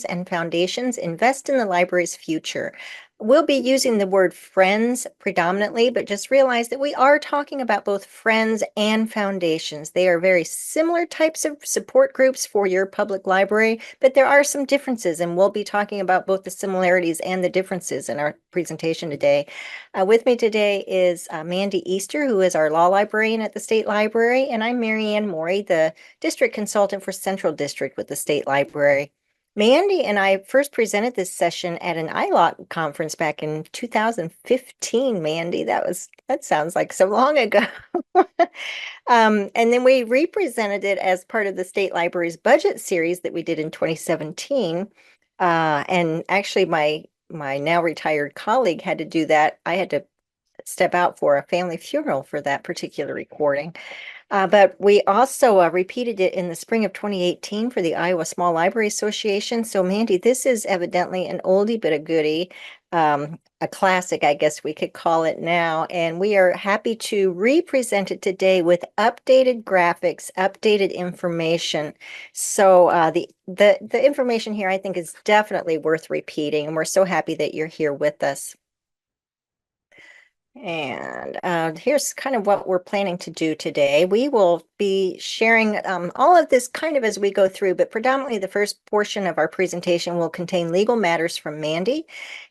and foundations invest in the library's future. We'll be using the word friends predominantly, but just realize that we are talking about both friends and foundations. They are very similar types of support groups for your public library, but there are some differences, and we'll be talking about both the similarities and the differences in our presentation today. With me today is Mandy Easter, who is our law librarian at the State Library, and I'm Marianne Morey, the district consultant for Central District with the State Library. Mandy and I first presented this session at an ILOC conference back in 2015, Mandy. That sounds like so long ago. And then we represented it as part of the State Library's budget series that we did in 2017. And actually my now retired colleague had to do that. I had to step out for a family funeral for that particular recording. But we also repeated it in the spring of 2018 for the Iowa Small Library Association. So Mandy, this is evidently an oldie but a goodie, a classic, I guess we could call it now. And we are happy to represent it today with updated graphics, updated information. So the information here I think is definitely worth repeating, and we're so happy that you're here with us. And here's kind of what we're planning to do today. We will be sharing all of this kind of as we go through, but predominantly the first portion of our presentation will contain legal matters from Mandy,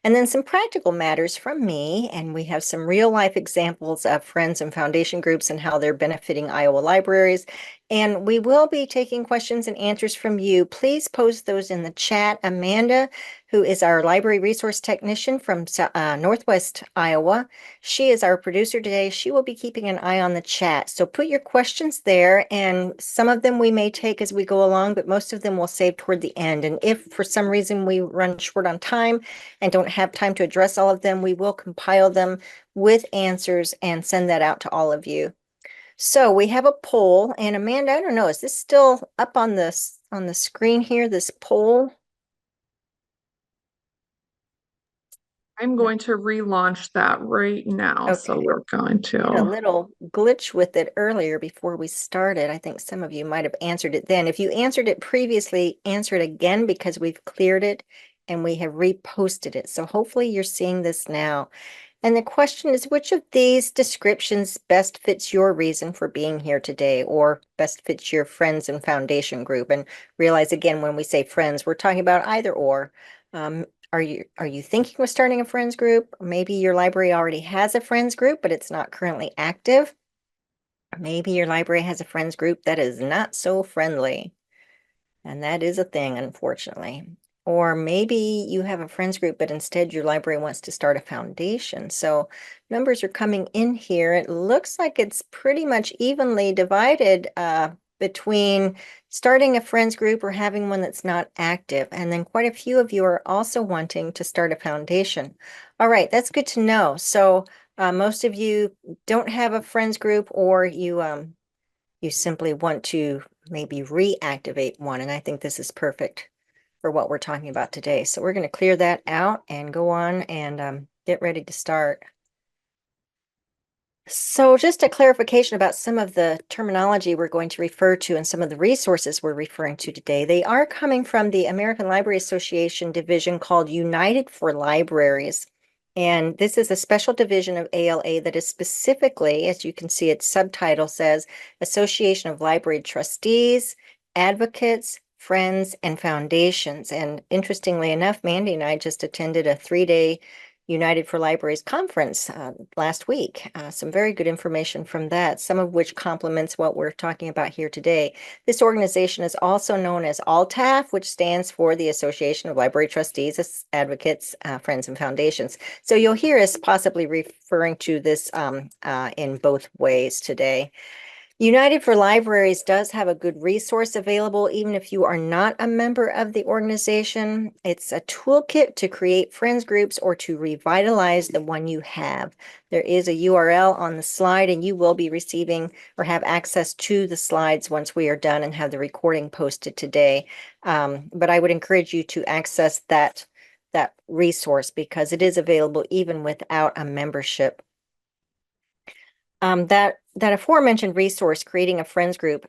and then some practical matters from me. And we have some real life examples of friends and foundation groups and how they're benefiting Iowa libraries. And we will be taking questions and answers from you. Please post those in the chat. Amanda, who is our library resource technician from Northwest Iowa, she is our producer today. She will be keeping an eye on the chat. So put your questions there, and some of them we may take as we go along, but most of them we'll save toward the end. And if for some reason we run short on time and don't have time to address all of them, we will compile them with answers and send that out to all of you. So we have a poll, and Amanda, I don't know, is this still up on the screen here, this poll? I'm going to relaunch that right now. Okay. So we're going Had a to. little glitch with it earlier before we started. I think some of you might have answered it then. If you answered it previously, answer it again because we've cleared it and we have reposted it. So hopefully you're seeing this now. And the question is, which of these descriptions best fits your reason for being here today, or best fits your friends and foundation group? And realize again, when we say friends, we're talking about either or. Are you thinking of starting a friends group? Maybe your library already has a friends group, but it's not currently active. Maybe your library has a friends group that is not so friendly. And that is a thing, unfortunately. Or maybe you have a friends group, but instead your library wants to start a foundation. So numbers are coming in here. It looks like it's pretty much evenly divided between starting a friends group or having one that's not active. And then quite a few of you are also wanting to start a foundation. All right, that's good to know. So most of you don't have a friends group, or you simply want to maybe reactivate one. And I think this is perfect for what we're talking about today. So we're going to clear that out and go on and get ready to start. So just a clarification about some of the terminology we're going to refer to and some of the resources we're referring to today. They are coming from the American Library Association division called United for Libraries. And this is a special division of ALA that is specifically, as you can see, its subtitle says, Association of Library Trustees, Advocates, Friends, and Foundations. And interestingly enough, Mandy and I just attended a 3-day United for Libraries conference last week. Some very good information from that, some of which complements what we're talking about here today. This organization is also known as ALTAF, which stands for the Association of Library Trustees, Advocates, Friends, and Foundations. So you'll hear us possibly referring to this in both ways today. United for Libraries does have a good resource available, even if you are not a member of the organization. It's a toolkit to create friends groups or to revitalize the one you have. There is a URL on the slide, and you will be receiving or have access to the slides once we are done and have the recording posted today. But I would encourage you to access that resource because it is available even without a membership. That that aforementioned resource, creating a friends group,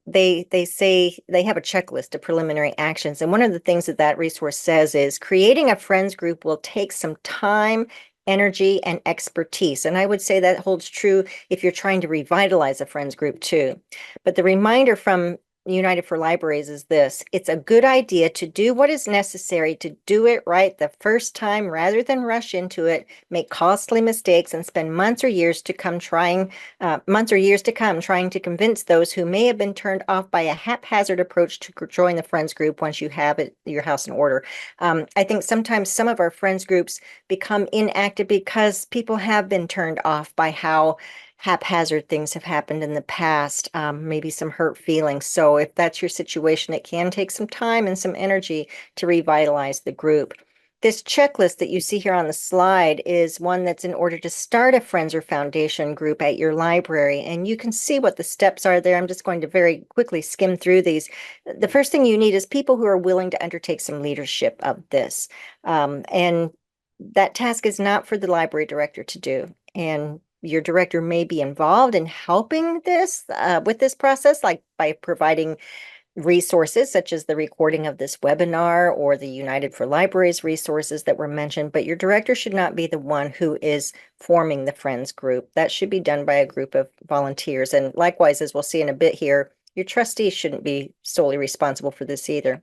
they say they have a checklist of preliminary actions, and one of the things that that resource says is creating a friends group will take some time, energy, and expertise. And I would say that holds true if you're trying to revitalize a friends group too. But the reminder from United for Libraries is this: it's a good idea to do what is necessary to do it right the first time rather than rush into it, make costly mistakes, and spend months or years to come trying to convince those who may have been turned off by a haphazard approach to join the friends group once you have your house in order. I think sometimes some of our friends groups become inactive because people have been turned off by how haphazard things have happened in the past, maybe some hurt feelings. So if that's your situation, it can take some time and some energy to revitalize the group. This checklist that you see here on the slide is one that's in order to start a Friends or Foundation group at your library. And you can see what the steps are there. I'm just going to very quickly skim through these. The first thing you need is people who are willing to undertake some leadership of this. And that task is not for the library director to do. And your director may be involved in helping this with this process, like by providing resources such as the recording of this webinar or the United for Libraries resources that were mentioned, but your director should not be the one who is forming the Friends group. That should be done by a group of volunteers. And likewise, as we'll see in a bit here, your trustees shouldn't be solely responsible for this either.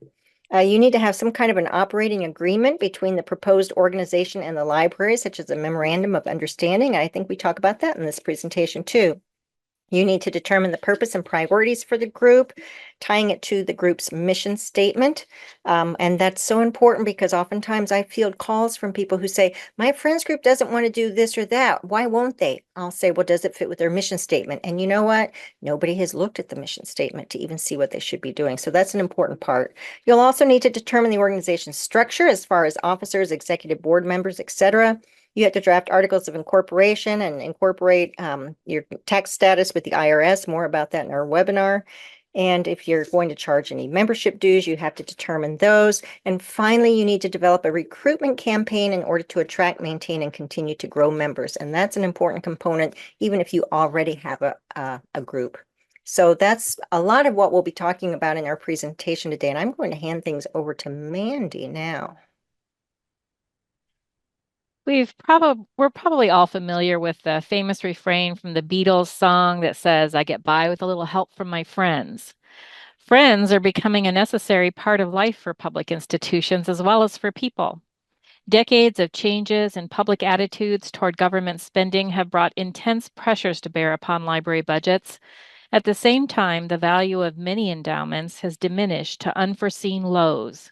You need to have some kind of an operating agreement between the proposed organization and the library, such as a memorandum of understanding. I think we talk about that in this presentation too. You need to determine the purpose and priorities for the group, tying it to the group's mission statement. And that's so important because oftentimes I field calls from people who say, my friends group doesn't want to do this or that. Why won't they? I'll say, well, does it fit with their mission statement? And you know what? Nobody has looked at the mission statement to even see what they should be doing. So that's an important part. You'll also need to determine the organization's structure as far as officers, executive board members, etc. You have to draft articles of incorporation and incorporate your tax status with the IRS. More about that in our webinar. And if you're going to charge any membership dues, you have to determine those. And finally, you need to develop a recruitment campaign in order to attract, maintain, and continue to grow members. And that's an important component, even if you already have a group. So that's a lot of what we'll be talking about in our presentation today. And I'm going to hand things over to Mandy now. We're probably all familiar with the famous refrain from the Beatles song that says, I get by with a little help from my friends. Friends are becoming a necessary part of life for public institutions as well as for people. Decades of changes in public attitudes toward government spending have brought intense pressures to bear upon library budgets. At the same time, the value of many endowments has diminished to unforeseen lows.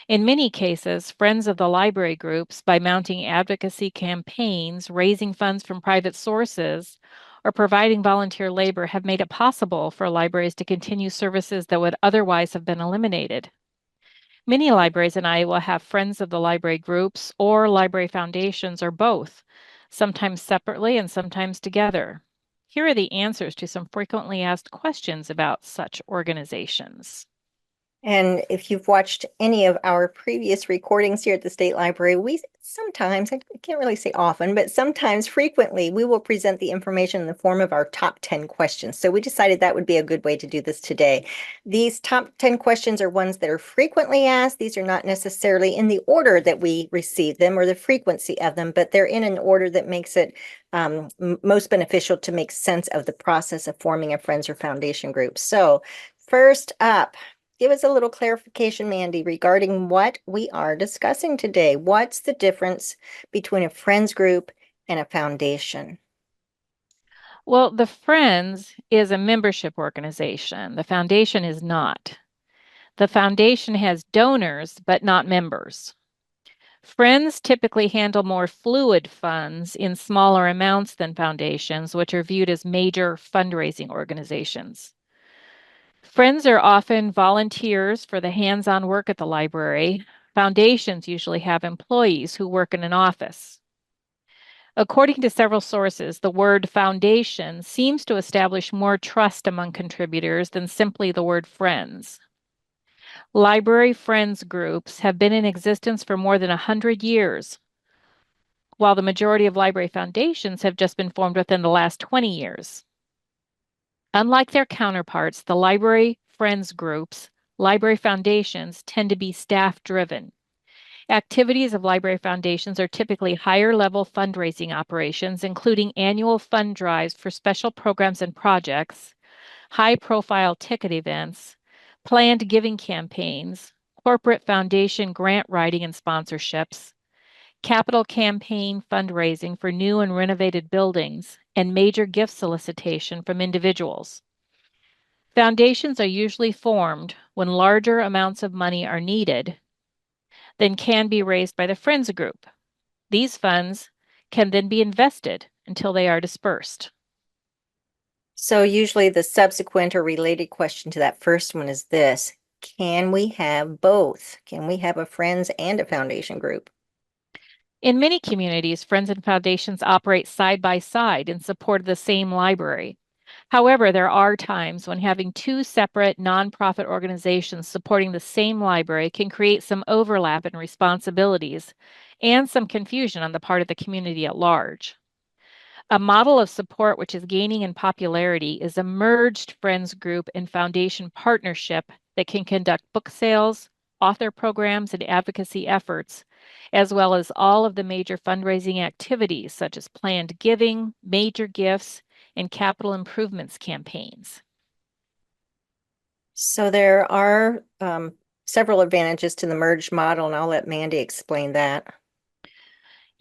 In many cases, friends of the library groups, by mounting advocacy campaigns, raising funds from private sources, or providing volunteer labor, have made it possible for libraries to continue services that would otherwise have been eliminated. Many libraries in Iowa have friends of the library groups or library foundations or both, sometimes separately and sometimes together. Here are the answers to some frequently asked questions about such organizations. And if you've watched any of our previous recordings here at the State Library, we sometimes, I can't really say often, but sometimes frequently, we will present the information in the form of our top 10 questions. So we decided that would be a good way to do this today. These top 10 questions are ones that are frequently asked. These are not necessarily in the order that we receive them or the frequency of them, but they're in an order that makes it most beneficial to make sense of the process of forming a Friends or Foundation group. So first up, give us a little clarification, Mandy, regarding what we are discussing today. What's the difference between a friends group and a foundation? Well, the Friends is a membership organization. The foundation is not. The foundation has donors, but not members. Friends typically handle more fluid funds in smaller amounts than foundations, which are viewed as major fundraising organizations. Friends are often volunteers for the hands-on work at the library. Foundations usually have employees who work in an office. According to several sources, the word foundation seems to establish more trust among contributors than simply the word friends. Library friends groups have been in existence for more than 100 years, while the majority of library foundations have just been formed within the last 20 years. Unlike their counterparts, the library friends groups, library foundations tend to be staff-driven. Activities of library foundations are typically higher-level fundraising operations, including annual fund drives for special programs and projects, high-profile ticket events, planned giving campaigns, corporate foundation grant writing and sponsorships, capital campaign fundraising for new and renovated buildings, and major gift solicitation from individuals. Foundations are usually formed when larger amounts of money are needed than can be raised by the Friends group. These funds can then be invested until they are dispersed. So usually the subsequent or related question to that first one is this: can we have both? Can we have a Friends and a foundation group? In many communities, Friends and Foundations operate side by side in support of the same library. However, there are times when having two separate nonprofit organizations supporting the same library can create some overlap in responsibilities and some confusion on the part of the community at large. A model of support which is gaining in popularity is a merged Friends group and foundation partnership that can conduct book sales, author programs, and advocacy efforts, as well as all of the major fundraising activities such as planned giving, major gifts, and capital improvements campaigns. So there are several advantages to the merged model, and I'll let Mandy explain that.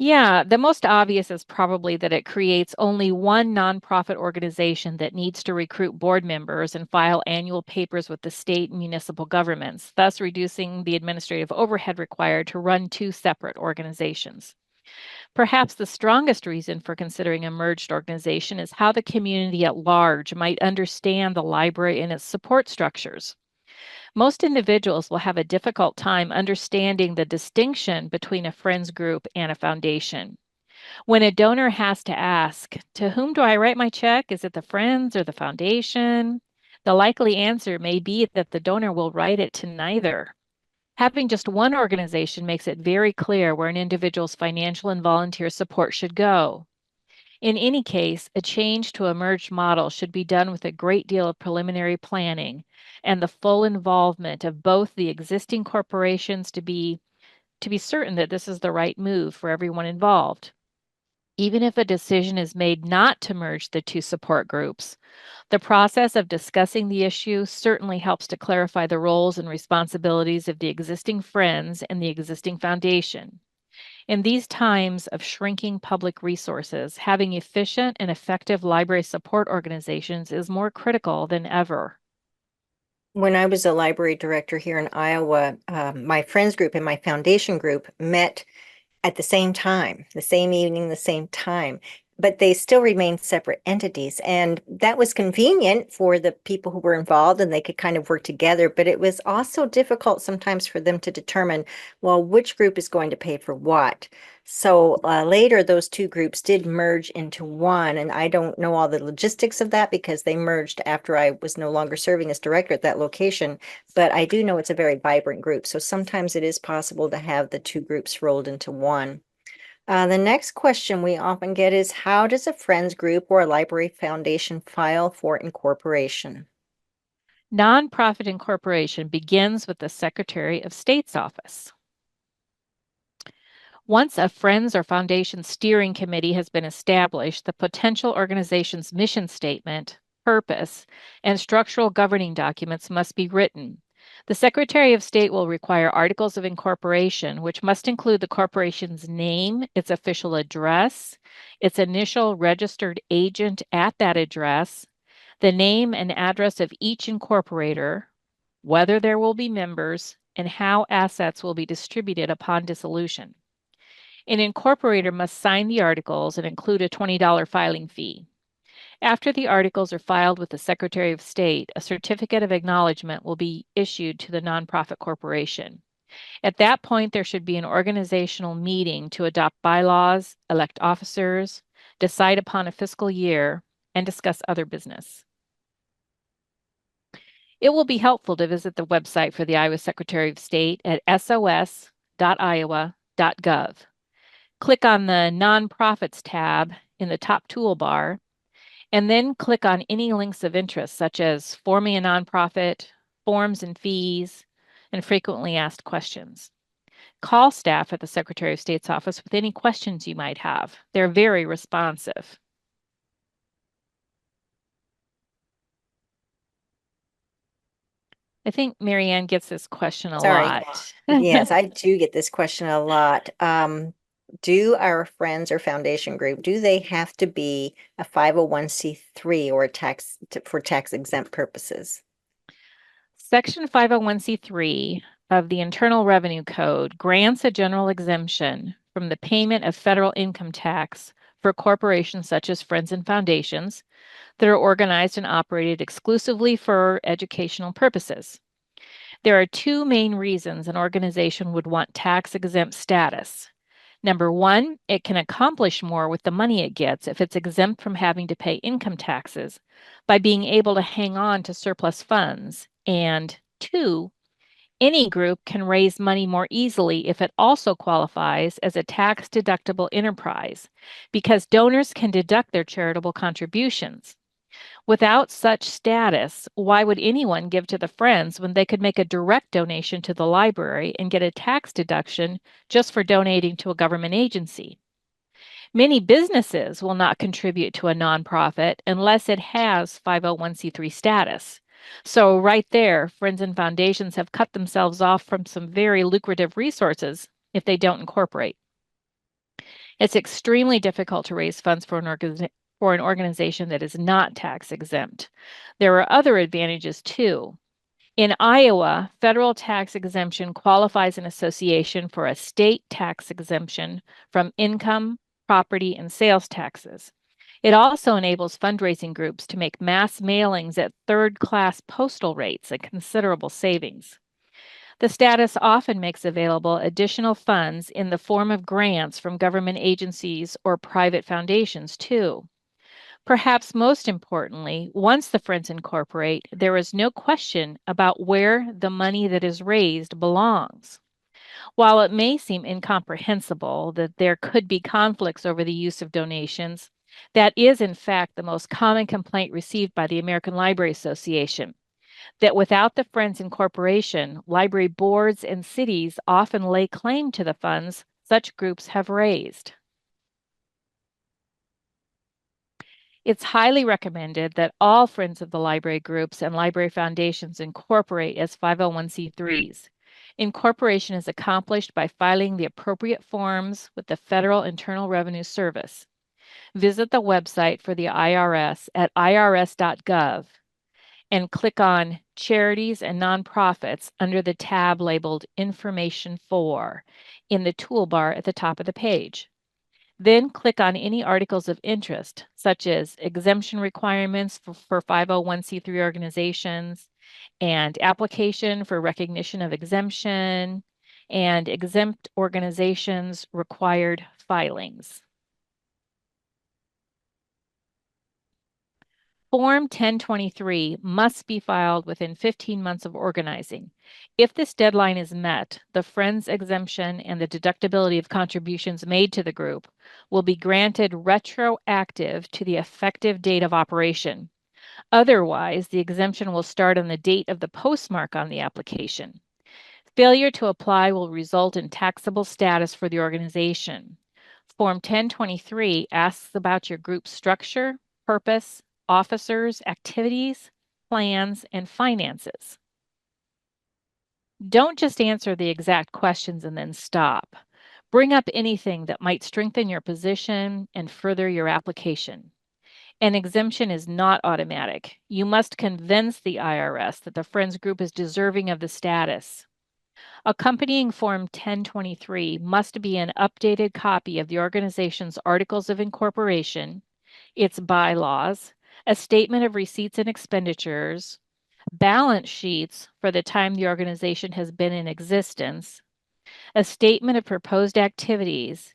Yeah, the most obvious is probably that it creates only one nonprofit organization that needs to recruit board members and file annual papers with the state and municipal governments, thus reducing the administrative overhead required to run two separate organizations. Perhaps the strongest reason for considering a merged organization is how the community at large might understand the library and its support structures. Most individuals will have a difficult time understanding the distinction between a friends group and a foundation. When a donor has to ask, to whom do I write my check? Is it the friends or the foundation? The likely answer may be that the donor will write it to neither. Having just one organization makes it very clear where an individual's financial and volunteer support should go. In any case, a change to a merged model should be done with a great deal of preliminary planning and the full involvement of both the existing corporations to be certain that this is the right move for everyone involved. Even if a decision is made not to merge the two support groups, the process of discussing the issue certainly helps to clarify the roles and responsibilities of the existing friends and the existing foundation. In these times of shrinking public resources, having efficient and effective library support organizations is more critical than ever. When I was a library director here in Iowa, my friends group and my foundation group met at the same time, the same evening, the same time, but they still remain separate entities. And that was convenient for the people who were involved and they could kind of work together. But it was also difficult sometimes for them to determine, well, which group is going to pay for what. So later, those two groups did merge into one. And I don't know all the logistics of that because they merged after I was no longer serving as director at that location. But I do know it's a very vibrant group. So sometimes it is possible to have the two groups rolled into one. The next question we often get is, how does a Friends group or a library foundation file for incorporation? Nonprofit incorporation begins with the Secretary of State's office. Once a Friends or Foundation steering committee has been established, the potential organization's mission statement, purpose, and structural governing documents must be written. The Secretary of State will require articles of incorporation, which must include the corporation's name, its official address, its initial registered agent at that address, the name and address of each incorporator, whether there will be members, and how assets will be distributed upon dissolution. An incorporator must sign the articles and include a $20 filing fee. After the articles are filed with the Secretary of State, a certificate of acknowledgement will be issued to the nonprofit corporation. At that point, there should be an organizational meeting to adopt bylaws, elect officers, decide upon a fiscal year, and discuss other business. It will be helpful to visit the website for the Iowa Secretary of State at sos.iowa.gov. Click on the Nonprofits tab in the top toolbar And then click on any links of interest, such as forming a nonprofit, forms and fees, and frequently asked questions. Call staff at the Secretary of State's office with any questions you might have. They're very responsive. I think Marianne gets this question a Sorry. lot. Yes, I do get this question a lot. Do our friends or foundation group, do they have to be a 501c3 or for tax exempt purposes? Section 501c3 of the Internal Revenue Code grants a general exemption from the payment of federal income tax for corporations such as friends and foundations that are organized and operated exclusively for educational purposes. There are two main reasons an organization would want tax exempt status. Number one, it can accomplish more with the money it gets if it's exempt from having to pay income taxes by being able to hang on to surplus funds. And two, any group can raise money more easily if it also qualifies as a tax-deductible enterprise because donors can deduct their charitable contributions. Without such status, why would anyone give to the Friends when they could make a direct donation to the library and get a tax deduction just for donating to a government agency? Many businesses will not contribute to a nonprofit unless it has 501c3 status. So, right there, friends and foundations have cut themselves off from some very lucrative resources if they don't incorporate. It's extremely difficult to raise funds for an organization that is not tax exempt. There are other advantages too. In Iowa, federal tax exemption qualifies an association for a state tax exemption from income, property, and sales taxes. It also enables fundraising groups to make mass mailings at third-class postal rates, a considerable savings. The status often makes available additional funds in the form of grants from government agencies or private foundations, too. Perhaps most importantly, once the Friends incorporate, there is no question about where the money that is raised belongs. While it may seem incomprehensible that there could be conflicts over the use of donations, that is in fact the most common complaint received by the American Library Association, that without the Friends incorporation, library boards and cities often lay claim to the funds such groups have raised. It's highly recommended that all Friends of the Library groups and library foundations incorporate as 501c3s. Incorporation is accomplished by filing the appropriate forms with the Federal Internal Revenue Service. Visit the website for the IRS at irs.gov and click on Charities and Nonprofits under the tab labeled Information For in the toolbar at the top of the page. Then click on any articles of interest, such as exemption requirements for 501c3 organizations and application for recognition of exemption and exempt organizations required filings. Form 1023 must be filed within 15 months of organizing. If this deadline is met, the Friends exemption and the deductibility of contributions made to the group will be granted retroactive to the effective date of operation. Otherwise, the exemption will start on the date of the postmark on the application. Failure to apply will result in taxable status for the organization. Form 1023 asks about your group's structure, purpose, officers, activities, plans, and finances. Don't just answer the exact questions and then stop. Bring up anything that might strengthen your position and further your application. An exemption is not automatic. You must convince the IRS that the Friends Group is deserving of the status. Accompanying Form 1023 must be an updated copy of the organization's Articles of Incorporation, its bylaws, a statement of receipts and expenditures, balance sheets for the time the organization has been in existence, a statement of proposed activities,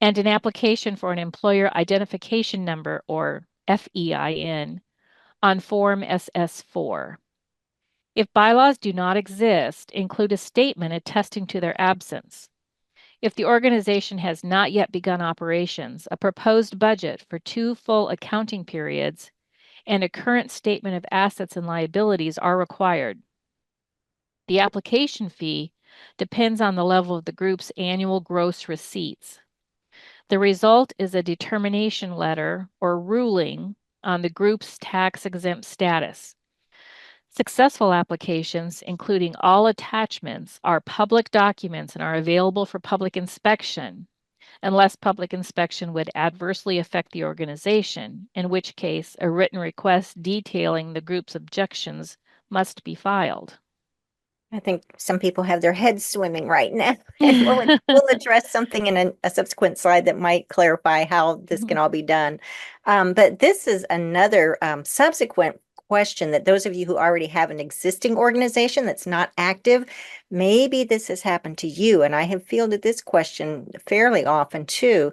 and an application for an employer identification number, or FEIN, on Form SS4. If bylaws do not exist, include a statement attesting to their absence. If the organization has not yet begun operations, a proposed budget for 2 full accounting periods and a current statement of assets and liabilities are required. The application fee depends on the level of the group's annual gross receipts. The result is a determination letter or ruling on the group's tax-exempt status. Successful applications, including all attachments, are public documents and are available for public inspection, unless public inspection would adversely affect the organization, in which case a written request detailing the group's objections must be filed. I think some people have their heads swimming right now, and we'll address something in a subsequent slide that might clarify how this can all be done. But this is another subsequent question that those of you who already have an existing organization that's not active, maybe this has happened to you, and I have fielded this question fairly often too.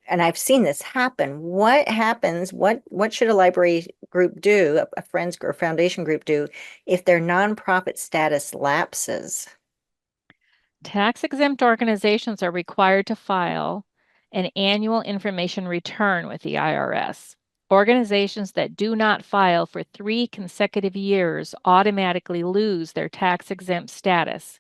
And I've seen this happen. What happens? What should a library group do, a friends or foundation group do, if their nonprofit status lapses? Tax-exempt organizations are required to file an annual information return with the IRS. Organizations that do not file for 3 consecutive years automatically lose their tax-exempt status.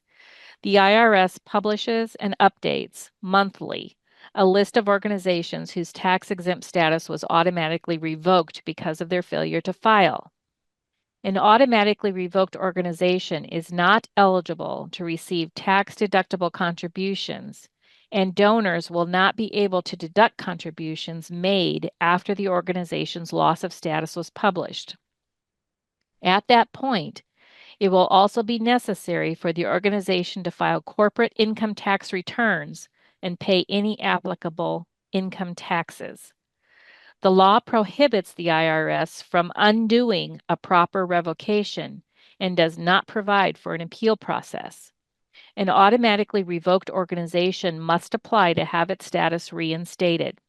The IRS publishes and updates monthly a list of organizations whose tax-exempt status was automatically revoked because of their failure to file. An automatically revoked organization is not eligible to receive tax-deductible contributions, and donors will not be able to deduct contributions made after the organization's loss of status was published. At that point, it will also be necessary for the organization to file corporate income tax returns and pay any applicable income taxes. The law prohibits the IRS from undoing a proper revocation and does not provide for an appeal process. An automatically revoked organization must apply to have its status reinstated.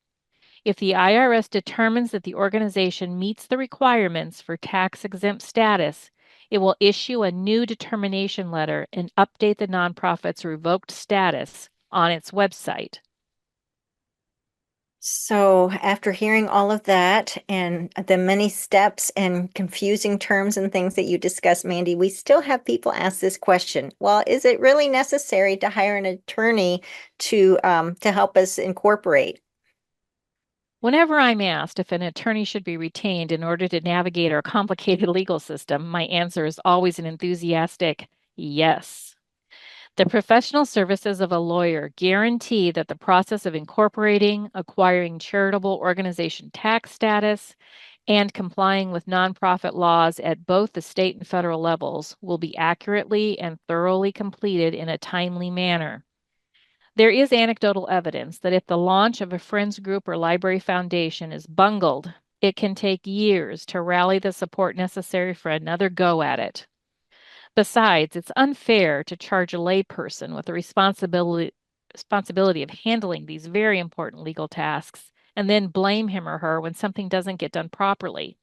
If the IRS determines that the organization meets the requirements for tax-exempt status, it will issue a new determination letter and update the nonprofit's revoked status on its website. So after hearing all of that and the many steps and confusing terms and things that you discussed, Mandy, we still have people ask this question. Well, is it really necessary to hire an attorney to help us incorporate? Whenever I'm asked if an attorney should be retained in order to navigate our complicated legal system, my answer is always an enthusiastic yes. The professional services of a lawyer guarantee that the process of incorporating, acquiring charitable organization tax status, and complying with nonprofit laws at both the state and federal levels will be accurately and thoroughly completed in a timely manner. There is anecdotal evidence that if the launch of a friends group or library foundation is bungled, it can take years to rally the support necessary for another go at it. Besides, it's unfair to charge a layperson with the responsibility of handling these very important legal tasks and then blame him or her when something doesn't get done properly.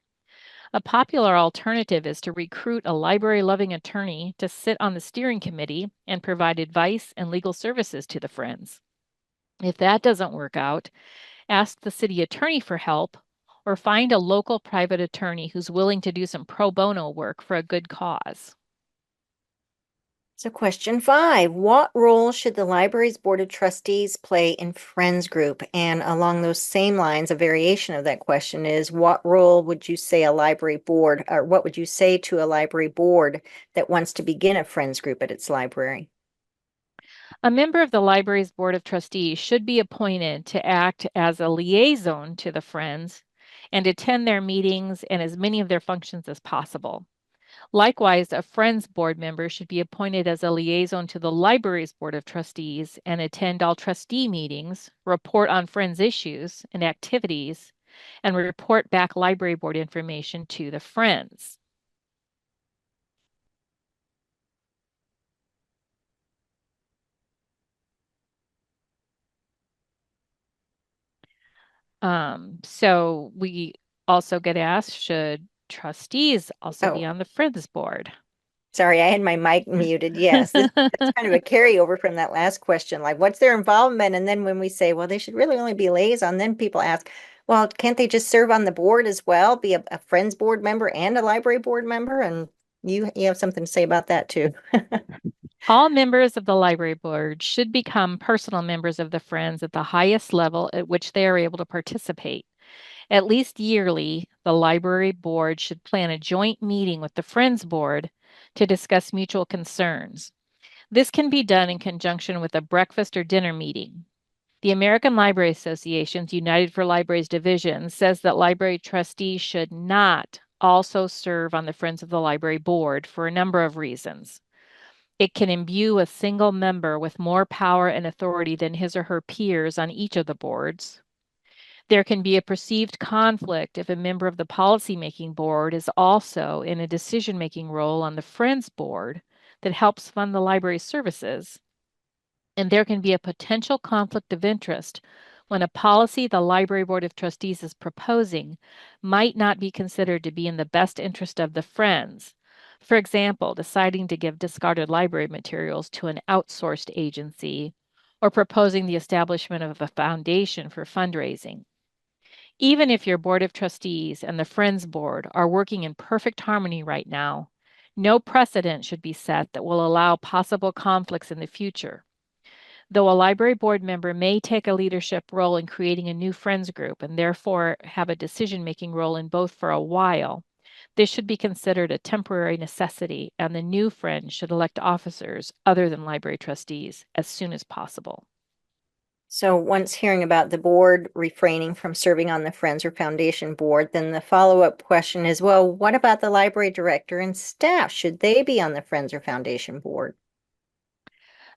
A popular alternative is to recruit a library-loving attorney to sit on the steering committee and provide advice and legal services to the Friends. If that doesn't work out, ask the city attorney for help or find a local private attorney who's willing to do some pro bono work for a good cause. So question 5, what role should the library's board of trustees play in Friends Group? And along those same lines, a variation of that question is, what role would you say a library board, or what would you say to a library board that wants to begin a Friends Group at its library? A member of the library's board of trustees should be appointed to act as a liaison to the Friends and attend their meetings and as many of their functions as possible. Likewise, a Friends board member should be appointed as a liaison to the library's board of trustees and attend all trustee meetings, report on Friends issues and activities, and report back library board information to the Friends. So we also get asked, should trustees also be on the Friends board? Sorry, I had my mic muted. Yes, that's kind of a carryover from that last question. Like, what's their involvement? And then when we say, well, they should really only be liaison, then people ask, well, can't they just serve on the board as well, be a Friends board member and a library board member? And you have something to say about that too. All members of the library board should become personal members of the Friends at the highest level at which they are able to participate. At least yearly, the library board should plan a joint meeting with the Friends board to discuss mutual concerns. This can be done in conjunction with a breakfast or dinner meeting. The American Library Association's United for Libraries division says that library trustees should not also serve on the Friends of the Library board for a number of reasons. It can imbue a single member with more power and authority than his or her peers on each of the boards. There can be a perceived conflict if a member of the policymaking board is also in a decision-making role on the Friends board that helps fund the library's services. And there can be a potential conflict of interest when a policy the Library Board of Trustees is proposing might not be considered to be in the best interest of the Friends. For example, deciding to give discarded library materials to an outsourced agency or proposing the establishment of a foundation for fundraising. Even if your Board of Trustees and the Friends Board are working in perfect harmony right now, no precedent should be set that will allow possible conflicts in the future. Though a library board member may take a leadership role in creating a new friends group and therefore have a decision-making role in both for a while, this should be considered a temporary necessity, and the new friend should elect officers other than library trustees as soon as possible. So once hearing about the board refraining from serving on the Friends or Foundation board, then the follow-up question is, well, what about the library director and staff? Should they be on the Friends or Foundation board?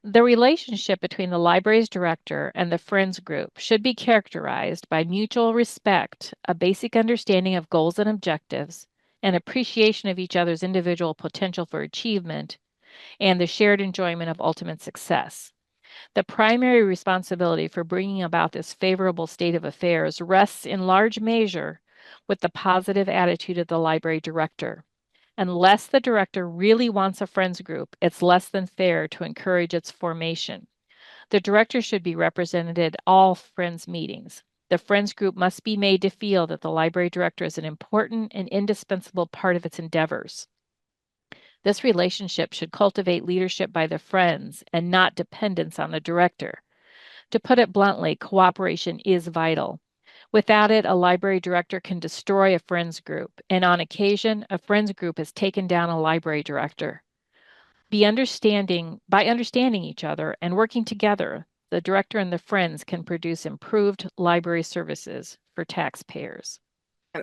The relationship between the library's director and the Friends group should be characterized by mutual respect, a basic understanding of goals and objectives, an appreciation of each other's individual potential for achievement, and the shared enjoyment of ultimate success. The primary responsibility for bringing about this favorable state of affairs rests in large measure with the positive attitude of the library director. Unless the director really wants a friends group, it's less than fair to encourage its formation. The director should be represented at all friends meetings. The friends group must be made to feel that the library director is an important and indispensable part of its endeavors. This relationship should cultivate leadership by the friends and not dependence on the director. To put it bluntly, cooperation is vital. Without it, a library director can destroy a friends group, and on occasion, a friends group has taken down a library director. By understanding each other and working together, the director and the friends can produce improved library services for taxpayers.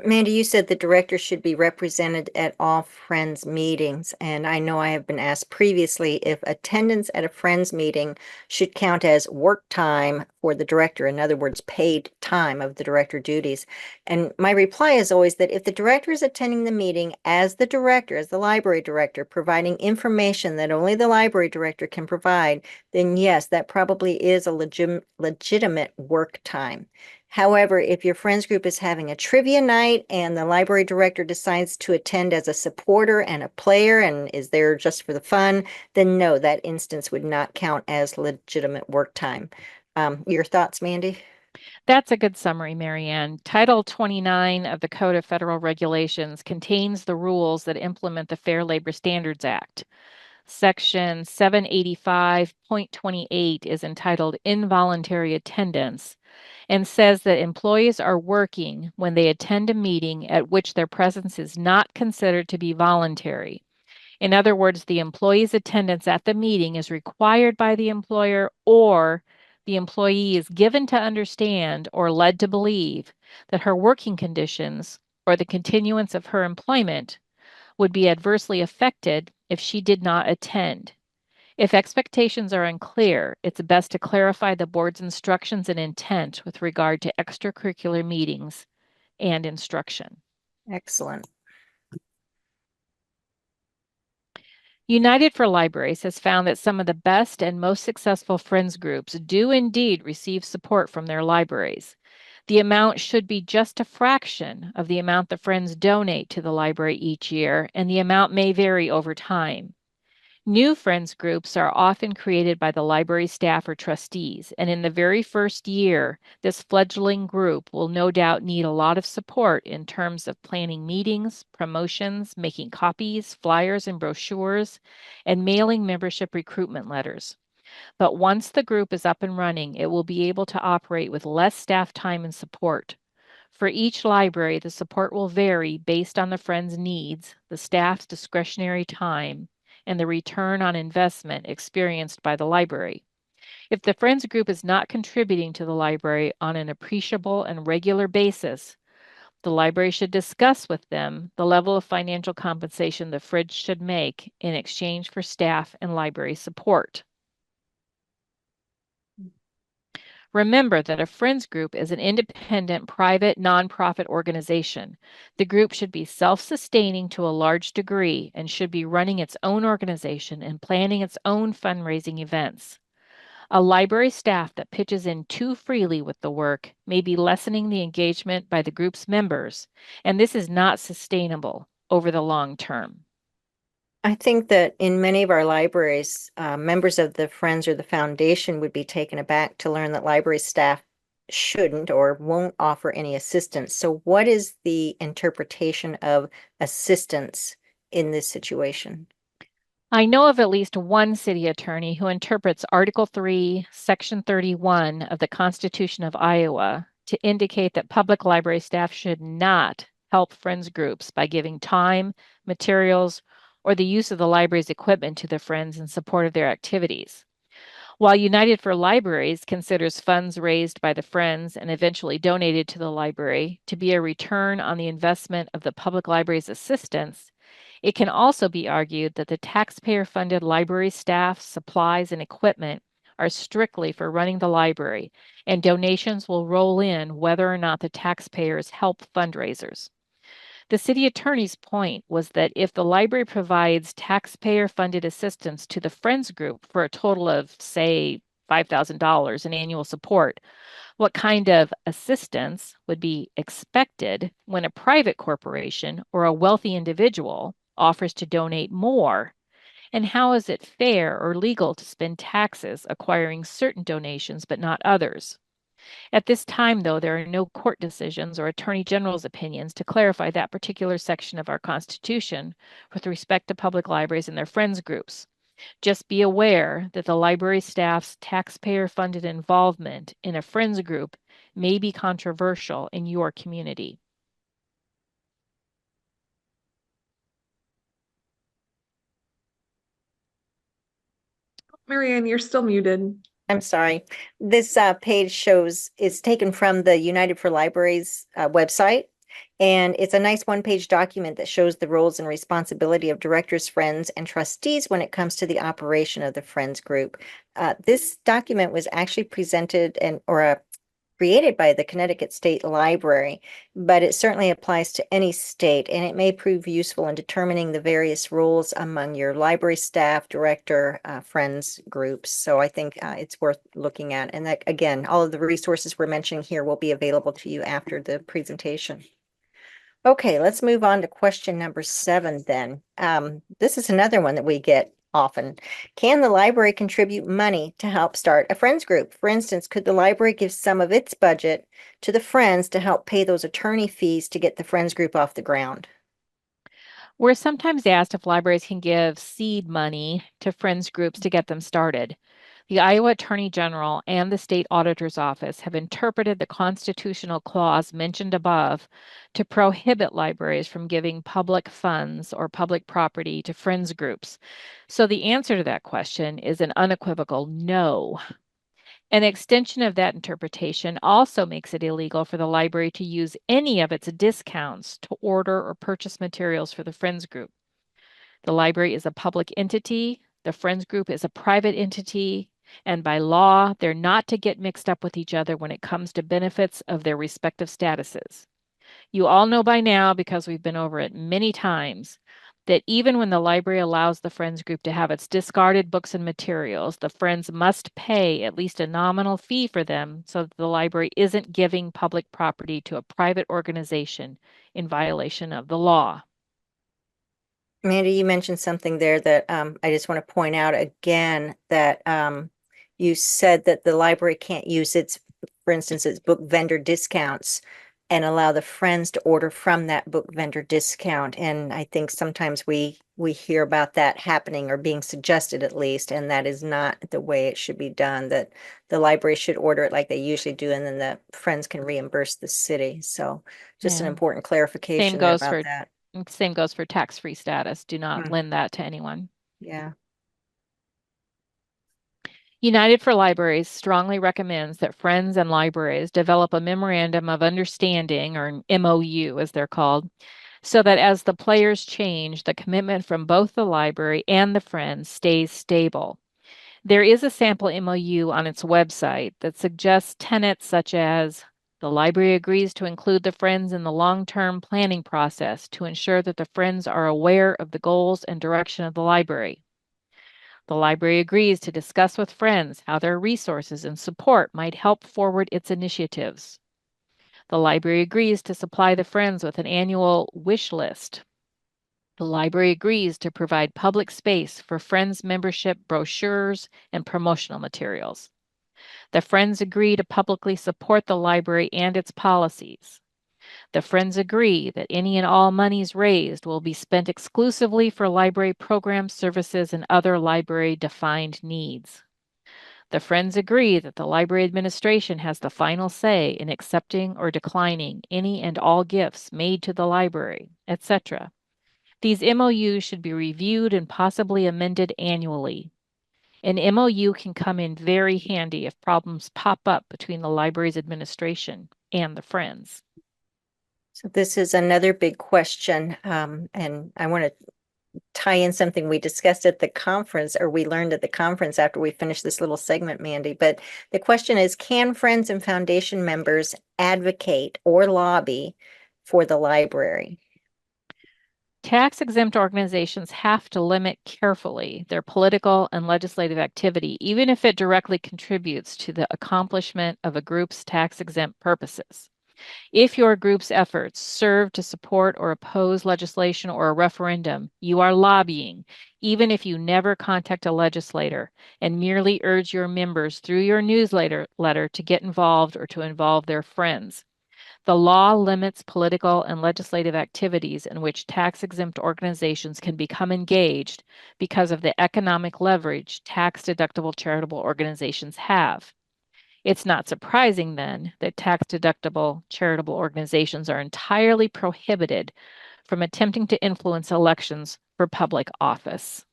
Mandy, you said the director should be represented at all Friends meetings, and I know I have been asked previously if attendance at a Friends meeting should count as work time for the director, in other words, paid time of the director duties. And my reply is always that if the director is attending the meeting as the director, as the library director, providing information that only the library director can provide, then yes, that probably is a legitimate work time. However, if your friends group is having a trivia night and the library director decides to attend as a supporter and a player and is there just for the fun, then no, that instance would not count as legitimate work time. Your thoughts, Mandy? That's a good summary, Marianne. Title 29 of the Code of Federal Regulations contains the rules that implement the Fair Labor Standards Act. Section 785.28 is entitled Involuntary Attendance and says that employees are working when they attend a meeting at which their presence is not considered to be voluntary. In other words, the employee's attendance at the meeting is required by the employer, or the employee is given to understand or led to believe that her working conditions or the continuance of her employment would be adversely affected if she did not attend. If expectations are unclear, it's best to clarify the board's instructions and intent with regard to extracurricular meetings and instruction. Excellent. United for Libraries has found that some of the best and most successful friends groups do indeed receive support from their libraries. The amount should be just a fraction of the amount the friends donate to the library each year, and the amount may vary over time. New Friends groups are often created by the library staff or trustees, and in the very first year, this fledgling group will no doubt need a lot of support in terms of planning meetings, promotions, making copies, flyers and brochures, and mailing membership recruitment letters. But once the group is up and running, it will be able to operate with less staff time and support. For each library, the support will vary based on the friend's needs, the staff's discretionary time, and the return on investment experienced by the library. If the friends group is not contributing to the library on an appreciable and regular basis, the library should discuss with them the level of financial compensation the friends should make in exchange for staff and library support. Remember that a Friends group is an independent, private, nonprofit organization. The group should be self-sustaining to a large degree and should be running its own organization and planning its own fundraising events. A library staff that pitches in too freely with the work may be lessening the engagement by the group's members, and this is not sustainable over the long term. I think that in many of our libraries, members of the Friends or the Foundation would be taken aback to learn that library staff shouldn't or won't offer any assistance. So what is the interpretation of assistance in this situation? I know of at least one city attorney who interprets Article 3, Section 31 of the Constitution of Iowa to indicate that public library staff should not help Friends groups by giving time, materials, or the use of the library's equipment to the Friends in support of their activities. While United for Libraries considers funds raised by the Friends and eventually donated to the library to be a return on the investment of the public library's assistance, it can also be argued that the taxpayer-funded library staff, supplies, and equipment are strictly for running the library, and donations will roll in whether or not the taxpayers help fundraisers. The city attorney's point was that if the library provides taxpayer-funded assistance to the Friends group for a total of, say, $5,000 in annual support, what kind of assistance would be expected when a private corporation or a wealthy individual offers to donate more? And how is it fair or legal to spend taxes acquiring certain donations but not others? At this time, though, there are no court decisions or attorney general's opinions to clarify that particular section of our Constitution with respect to public libraries and their friends groups. Just be aware that the library staff's taxpayer-funded involvement in a friends group may be controversial in your community. Marianne, you're still muted. I'm sorry. This page shows is taken from the United for Libraries website, and it's a nice one-page document that shows the roles and responsibility of directors, friends, and trustees when it comes to the operation of the Friends group. This document was actually presented or created by the Connecticut State Library, but it certainly applies to any state, and it may prove useful in determining the various roles among your library staff, director, friends groups. So I think it's worth looking at. And that, again, all of the resources we're mentioning here will be available to you after the presentation. Okay, let's move on to question number 7 then. This is another one that we get often. Can the library contribute money to help start a friends group? For instance, could the library give some of its budget to the friends to help pay those attorney fees to get the friends group off the ground? We're sometimes asked if libraries can give seed money to friends groups to get them started. The Iowa Attorney General and the State Auditor's Office have interpreted the constitutional clause mentioned above to prohibit libraries from giving public funds or public property to friends groups. So the answer to that question is an unequivocal no. An extension of that interpretation also makes it illegal for the library to use any of its discounts to order or purchase materials for the Friends group. The library is a public entity, the Friends group is a private entity, and by law, they're not to get mixed up with each other when it comes to benefits of their respective statuses. You all know by now, because we've been over it many times, that even when the library allows the Friends group to have its discarded books and materials, the Friends must pay at least a nominal fee for them so that the library isn't giving public property to a private organization in violation of the law. Mandy, you mentioned something there that I just want to point out again that you said that the library can't use its, for instance, its book vendor discounts and allow the friends to order from that book vendor discount. And I think sometimes we hear about that happening or being suggested at least, and that is not the way it should be done, that the library should order it like they usually do, and then the friends can reimburse the city. So just an Yeah. important Same clarification there goes about for that. same goes for tax-free status. Do not Hmm. lend that to anyone. Yeah. United for Libraries strongly recommends that friends and libraries develop a memorandum of understanding, or an MOU as they're called, so that as the players change, the commitment from both the library and the friends stays stable. There is a sample MOU on its website that suggests tenets such as the library agrees to include the friends in the long-term planning process to ensure that the friends are aware of the goals and direction of the library. The library agrees to discuss with friends how their resources and support might help forward its initiatives. The library agrees to supply the friends with an annual wish list. The library agrees to provide public space for Friends membership brochures and promotional materials. The Friends agree to publicly support the library and its policies. The Friends agree that any and all monies raised will be spent exclusively for library programs, services, and other library defined needs. The Friends agree that the library administration has the final say in accepting or declining any and all gifts made to the library, etc. These MOUs should be reviewed and possibly amended annually. An MOU can come in very handy if problems pop up between the library's administration and the Friends. So this is another big question, and I want to tie in something we discussed at the conference, or we learned at the conference after we finished this little segment, Mandy. But the question is, can Friends and Foundation members advocate or lobby for the library? Tax-exempt organizations have to limit carefully their political and legislative activity, even if it directly contributes to the accomplishment of a group's tax-exempt purposes. If your group's efforts serve to support or oppose legislation or a referendum, you are lobbying, even if you never contact a legislator and merely urge your members through your newsletter to get involved or to involve their friends. The law limits political and legislative activities in which tax-exempt organizations can become engaged because of the economic leverage tax-deductible charitable organizations have. It's not surprising, then, that tax-deductible charitable organizations are entirely prohibited from attempting to influence elections for public office.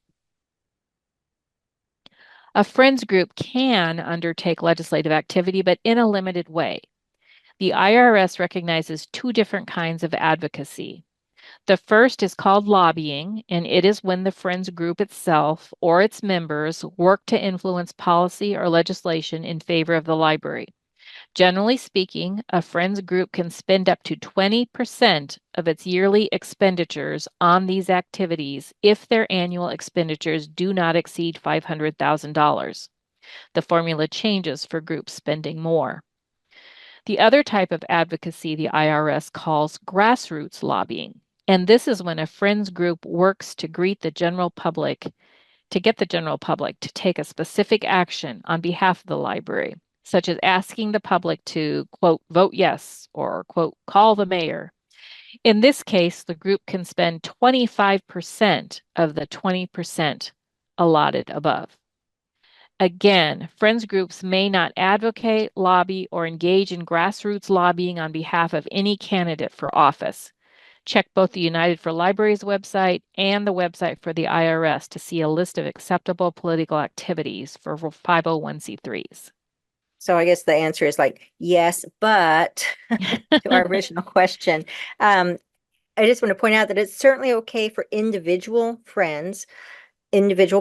A friends group can undertake legislative activity, but in a limited way. The IRS recognizes two different kinds of advocacy. The first is called lobbying, and it is when the friends group itself or its members work to influence policy or legislation in favor of the library. Generally speaking, a friends group can spend up to 20% of its yearly expenditures on these activities if their annual expenditures do not exceed $500,000. The formula changes for groups spending more. The other type of advocacy the IRS calls grassroots lobbying. And this is when a friends group works to get the general public to take a specific action on behalf of the library, such as asking the public to, quote, vote yes, or, quote, call the mayor. In this case, the group can spend 25% of the 20% allotted above. Again, friends groups may not advocate, lobby, or engage in grassroots lobbying on behalf of any candidate for office. Check both the United for Libraries website and the website for the IRS to see a list of acceptable political activities for 501c3s. So I guess the answer is like, yes, but to our original question, I just want to point out that it's certainly okay for individual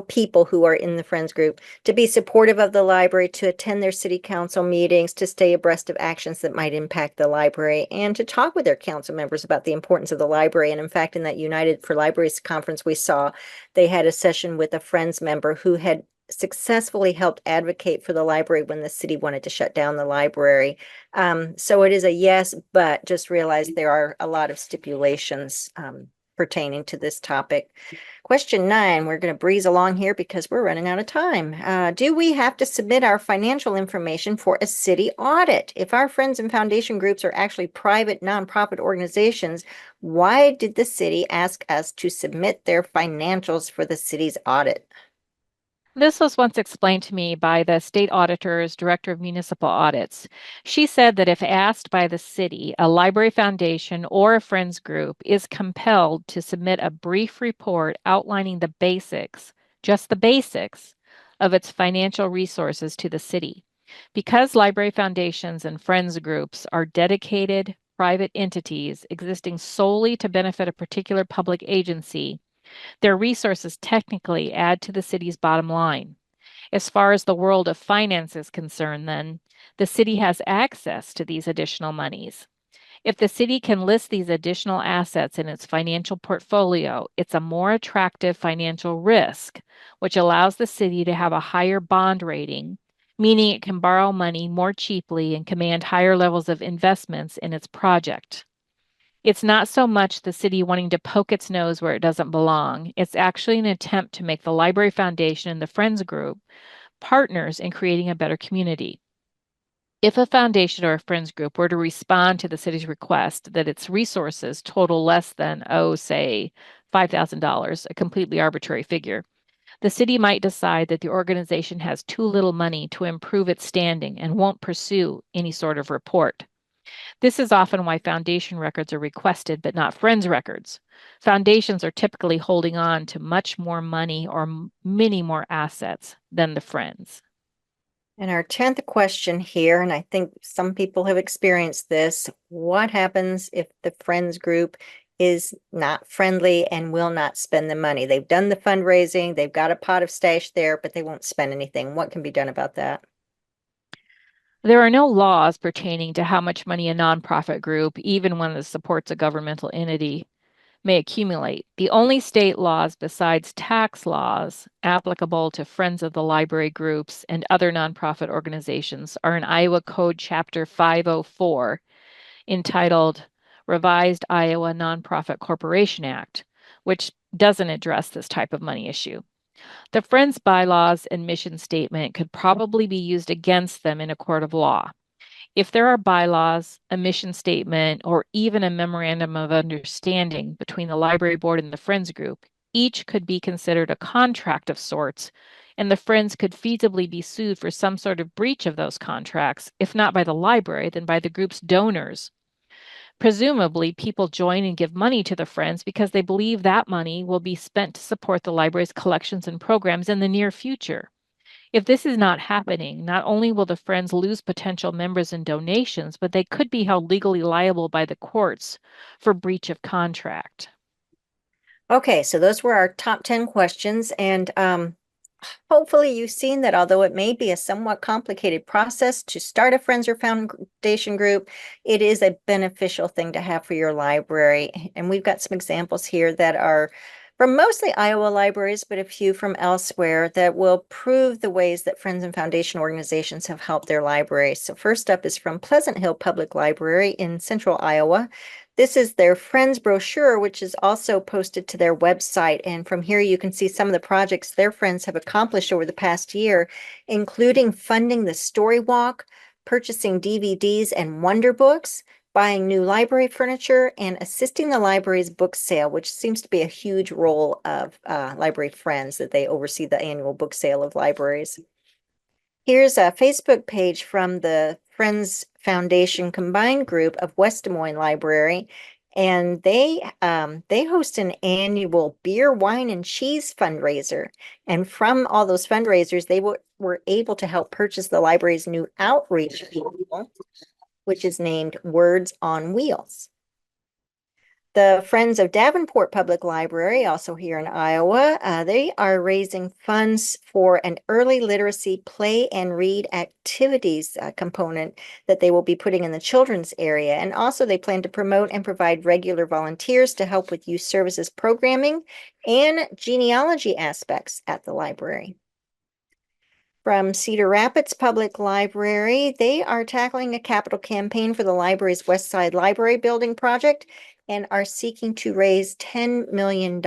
people who are in the friends group to be supportive of the library, to attend their city council meetings, to stay abreast of actions that might impact the library, and to talk with their council members about the importance of the library. And in fact, in that United for Libraries conference we saw, they had a session with a friends member who had successfully helped advocate for the library when the city wanted to shut down the library. So it is a yes, but just realize there are a lot of stipulations pertaining to this topic. Question 9, we're going to breeze along here because we're running out of time. Do we have to submit our financial information for a city audit? If our friends and foundation groups are actually private nonprofit organizations, why did the city ask us to submit their financials for the city's audit? This was once explained to me by the state auditor's director of municipal audits. She said that if asked by the city, a library foundation or a friends group is compelled to submit a brief report outlining the basics, just the basics, of its financial resources to the city. Because library foundations and friends groups are dedicated private entities existing solely to benefit a particular public agency, their resources technically add to the city's bottom line. As far as the world of finance is concerned, then, the city has access to these additional monies. If the city can list these additional assets in its financial portfolio, it's a more attractive financial risk, which allows the city to have a higher bond rating, meaning it can borrow money more cheaply and command higher levels of investments in its project. It's not so much the city wanting to poke its nose where it doesn't belong. It's actually an attempt to make the Library Foundation and the Friends Group partners in creating a better community. If a foundation or a friends group were to respond to the city's request that its resources total less than, say, $5,000, a completely arbitrary figure, the city might decide that the organization has too little money to improve its standing and won't pursue any sort of report. This is often why foundation records are requested, but not friends records. Foundations are typically holding on to much more money or many more assets than the friends. And our 10th question here, and I think some people have experienced this, what happens if the friends group is not friendly and will not spend the money? They've done the fundraising, they've got a pot of stash there, but they won't spend anything. What can be done about that? There are no laws pertaining to how much money a nonprofit group, even one that supports a governmental entity, may accumulate. The only state laws besides tax laws applicable to Friends of the Library groups and other nonprofit organizations are in Iowa Code Chapter 504, entitled Revised Iowa Nonprofit Corporation Act, which doesn't address this type of money issue. The Friends bylaws and mission statement could probably be used against them in a court of law. If there are bylaws, a mission statement, or even a memorandum of understanding between the library board and the Friends group, each could be considered a contract of sorts, and the Friends could feasibly be sued for some sort of breach of those contracts, if not by the library, then by the group's donors. Presumably, people join and give money to the Friends because they believe that money will be spent to support the library's collections and programs in the near future. If this is not happening, not only will the Friends lose potential members and donations, but they could be held legally liable by the courts for breach of contract. Okay, so those were our top 10 questions. And hopefully you've seen that although it may be a somewhat complicated process to start a Friends or Foundation group, it is a beneficial thing to have for your library. And we've got some examples here that are from mostly Iowa libraries, but a few from elsewhere that will prove the ways that Friends and Foundation organizations have helped their libraries. So first up is from Pleasant Hill Public Library in central Iowa. This is their Friends brochure, which is also posted to their website. And from here, you can see some of the projects their friends have accomplished over the past year, including funding the Story Walk, purchasing DVDs and Wonder Books, buying new library furniture, and assisting the library's book sale, which seems to be a huge role of Library Friends, that they oversee the annual book sale of libraries. Here's a Facebook page from the Friends Foundation Combined Group of West Des Moines Library, and they host an annual beer, wine, and cheese fundraiser. And from all those fundraisers, they were able to help purchase the library's new outreach vehicle, which is named Words on Wheels. The Friends of Davenport Public Library, also here in Iowa, they are raising funds for an early literacy play and read activities component that they will be putting in the children's area. And also they plan to promote and provide regular volunteers to help with youth services programming and genealogy aspects at the library. From Cedar Rapids Public Library, they are tackling a capital campaign for the library's West Side Library Building project. and are seeking to raise $10 million.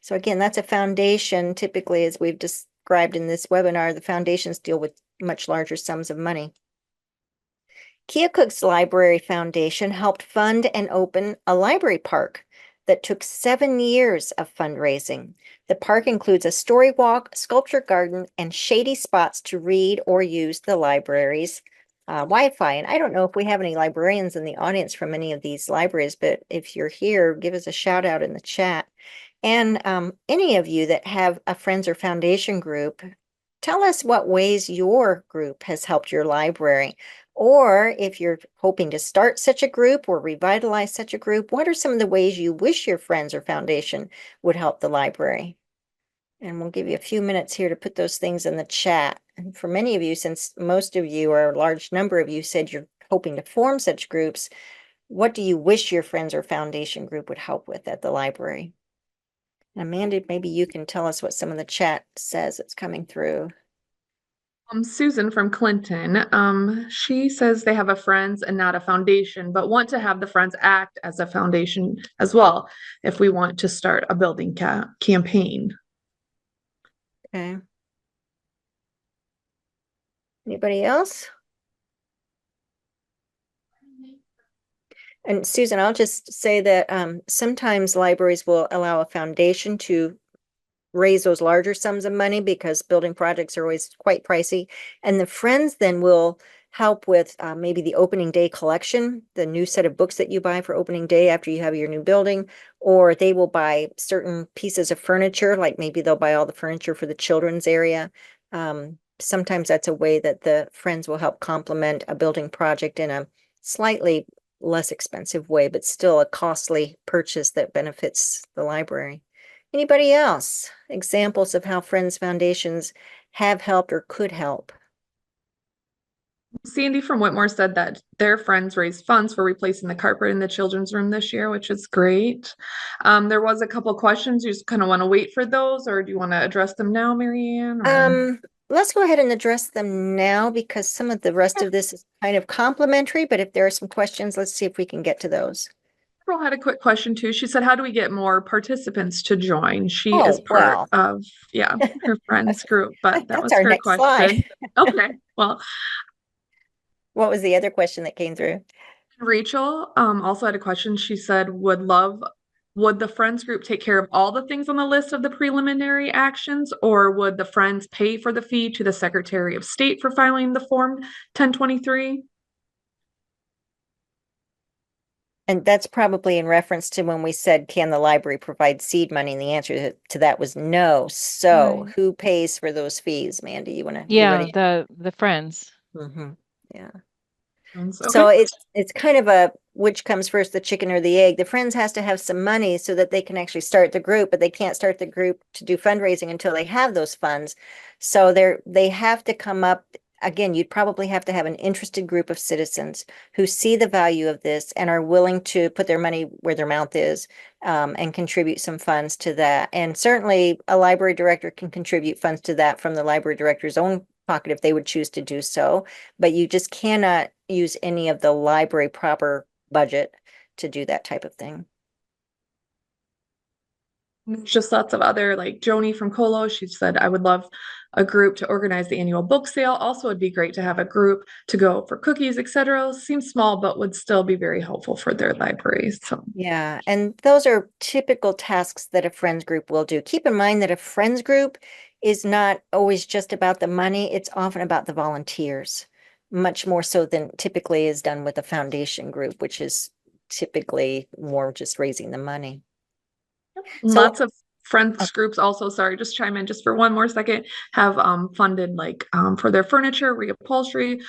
So again, that's a foundation. Typically, as we've described in this webinar, the foundations deal with much larger sums of money. Keokuk's Library Foundation helped fund and open a library park that took 7 years of fundraising. The park includes a story walk, sculpture garden, and shady spots to read or use the library's Wi-Fi. And I don't know if we have any librarians in the audience from any of these libraries, but if you're here, give us a shout out in the chat. And any of you that have a friends or foundation group, tell us what ways your group has helped your library. Or if you're hoping to start such a group or revitalize such a group, what are some of the ways you wish your friends or foundation would help the library? And we'll give you a few minutes here to put those things in the chat. And for many of you, since most of you or a large number of you said you're hoping to form such groups, what do you wish your friends or foundation group would help with at the library? Amanda, maybe you can tell us what some of the chat says that's coming through. Susan from Clinton, she says they have a friends and not a foundation, but want to have the friends act as a foundation as well if we want to start a building campaign. Okay. Anybody else? And Susan, I'll just say that sometimes libraries will allow a foundation to raise those larger sums of money because building projects are always quite pricey. And the friends then will help with maybe the opening day collection, the new set of books that you buy for opening day after you have your new building, or they will buy certain pieces of furniture, like maybe they'll buy all the furniture for the children's area. Sometimes that's a way that the friends will help complement a building project in a slightly less expensive way, but still a costly purchase that benefits the library. Anybody else? Examples of how Friends Foundations have helped or could help? Sandy from Whitmore said that their friends raised funds for replacing the carpet in the children's room this year, which is great. There was a couple questions. You just kind of want to wait for those, or do you want to address them now, Marianne? Let's go ahead and address them now because some of the rest of this is kind of complimentary, but if there are some questions, let's see if we can get to those. April had a quick question too. She said, how do we get more participants to join? She Oh, is part well. of, her friends group, but that That's was our her next slide. question. Okay, well, What was the other question that came through? Rachel also had a question. She said, would the friends group take care of all the things on the list of the preliminary actions, or would the friends pay for the fee to the Secretary of State for filing the Form 1023? And that's probably in reference to when we said, can the library provide seed money? And the answer to that was no. So Right. who pays for those fees? Mandy, you want to, you Yeah, ready? the friends. Yeah. So Okay. it's kind of a which comes first, the chicken or the egg. The friends has to have some money so that they can actually start the group, but they can't start the group to do fundraising until they have those funds. So they have to come up again, you'd probably have to have an interested group of citizens who see the value of this and are willing to put their money where their mouth is, and contribute some funds to that. And certainly a library director can contribute funds to that from the library director's own pocket if they would choose to do so, but you just cannot use any of the library proper budget to do that type of thing. There's just lots of other, like Joni from Colo, she said, I would love a group to organize the annual book sale. Also, it'd be great to have a group to go for cookies, etc. Seems small, but would still be very helpful for their libraries. So Yeah, and those are typical tasks that a friends group will do. Keep in mind that a friends group is not always just about the money, it's often about the volunteers, much more so than typically is done with a foundation group, which is typically more just raising the money. So lots of friends groups also, sorry, just chime in just for one more second, have funded like for their furniture, reupholstery.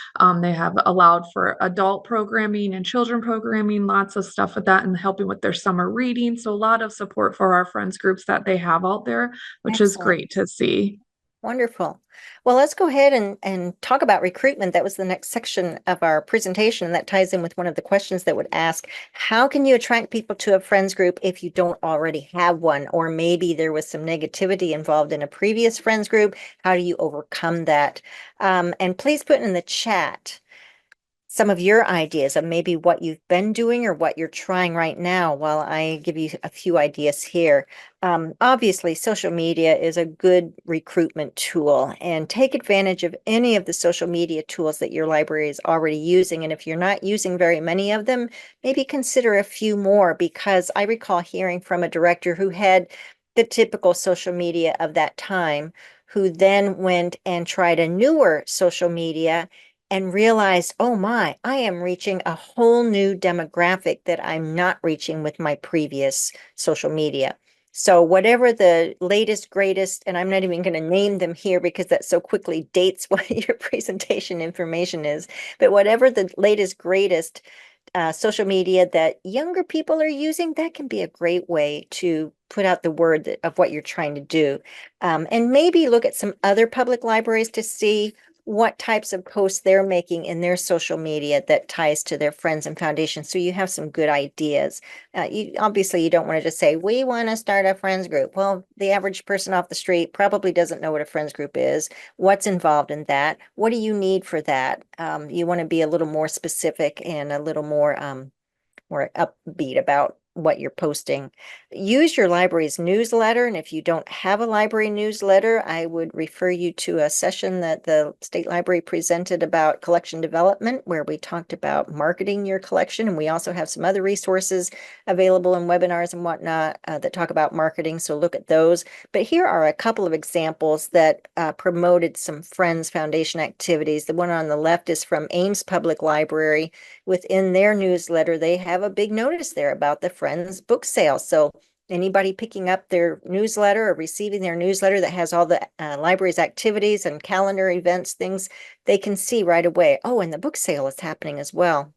They have allowed for adult programming and children programming, lots of stuff with that, and helping with their summer reading. So a lot of support for our friends groups that they have out there, which is excellent. great to see. Wonderful. Well, let's go ahead and talk about recruitment. That was the next section of our presentation. That ties in with one of the questions that would ask, how can you attract people to a friends group if you don't already have one? Or maybe there was some negativity involved in a previous friends group. How do you overcome that? And please put in the chat some of your ideas of maybe what you've been doing or what you're trying right now while I give you a few ideas here. Obviously, social media is a good recruitment tool, and take advantage of any of the social media tools that your library is already using. And if you're not using very many of them, maybe consider a few more, because I recall hearing from a director who had the typical social media of that time, who then went and tried a newer social media and realized, oh my, I am reaching a whole new demographic that I'm not reaching with my previous social media. So whatever the latest, greatest, and I'm not even going to name them here because that so quickly dates what your presentation information is, but whatever the latest, greatest social media that younger people are using, that can be a great way to put out the word of what you're trying to do. And maybe look at some other public libraries to see what types of posts they're making in their social media that ties to their friends and foundations. So you have some good ideas. Obviously, you don't want to just say, we want to start a friends group. Well, the average person off the street probably doesn't know what a friends group is. What's involved in that? What do you need for that? You want to be a little more specific and a little more upbeat about what you're posting. Use your library's newsletter. And if you don't have a library newsletter, I would refer you to a session that the State Library presented about collection development, where we talked about marketing your collection. And we also have some other resources available in webinars and whatnot that talk about marketing. So look at those. But here are a couple of examples that promoted some Friends Foundation activities. The one on the left is from Ames Public Library. Within their newsletter, they have a big notice there about the Friends book sale. So anybody picking up their newsletter or receiving their newsletter that has all the library's activities and calendar events, things, they can see right away, oh, and the book sale is happening as well.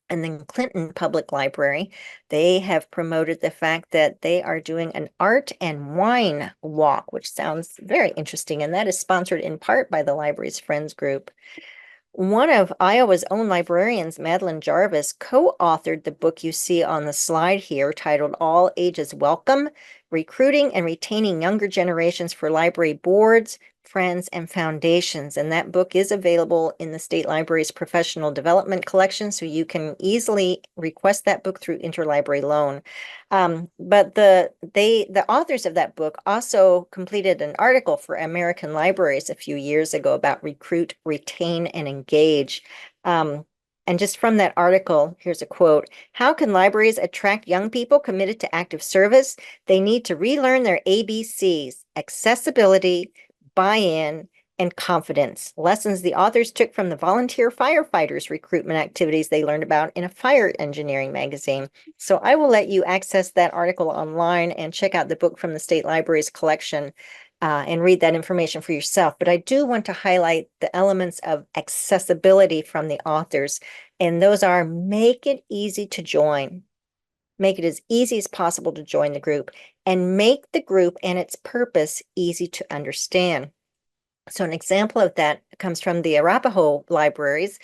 And then Clinton Public Library, they have promoted the fact that they are doing an art and wine walk, which sounds very interesting. And that is sponsored in part by the library's Friends group. One of Iowa's own librarians, Madeline Jarvis, co-authored the book you see on the slide here, titled All Ages Welcome: Recruiting and Retaining Younger Generations for Library Boards, Friends, and Foundations. And that book is available in the State Library's Professional Development Collection, so you can easily request that book through interlibrary loan. But the authors of that book also completed an article for American Libraries a few years ago about recruit, retain, and engage. And just from that article, here's a quote: "How can libraries attract young people committed to active service? They need to relearn their ABCs: accessibility, buy-in, and confidence. Lessons the authors took from the volunteer firefighters recruitment activities they learned about in a fire engineering magazine." So I will let you access that article online and check out the book from the State Library's collection and read that information for yourself. But I do want to highlight the elements of accessibility from the authors. And those are: make it easy to join. Make it as easy as possible to join the group, and make the group and its purpose easy to understand. So an example of that comes from the Arapahoe libraries.